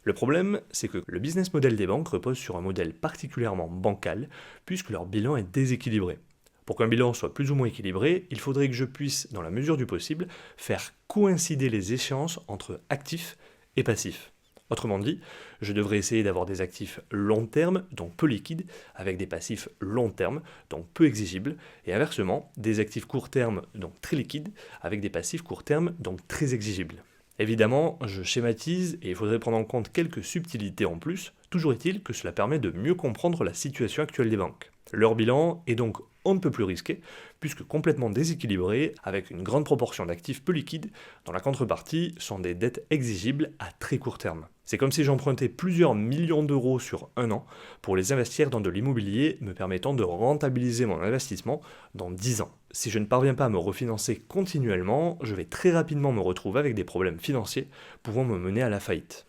Le problème, c'est que le business model des banques repose sur un modèle particulièrement bancal, puisque leur bilan est déséquilibré. Pour qu'un bilan soit plus ou moins équilibré, il faudrait que je puisse, dans la mesure du possible, faire coïncider les échéances entre actifs et passifs. Autrement dit, je devrais essayer d'avoir des actifs long terme, donc peu liquides, avec des passifs long terme, donc peu exigibles, et inversement, des actifs court terme, donc très liquides, avec des passifs court terme, donc très exigibles. Évidemment, je schématise et il faudrait prendre en compte quelques subtilités en plus, toujours est-il que cela permet de mieux comprendre la situation actuelle des banques. Leur bilan est donc on ne peut plus risqué, puisque complètement déséquilibré, avec une grande proportion d'actifs peu liquides, dont la contrepartie sont des dettes exigibles à très court terme. C'est comme si j'empruntais plusieurs millions d'euros sur un an pour les investir dans de l'immobilier, me permettant de rentabiliser mon investissement dans 10 ans. Si je ne parviens pas à me refinancer continuellement, je vais très rapidement me retrouver avec des problèmes financiers pouvant me mener à la faillite.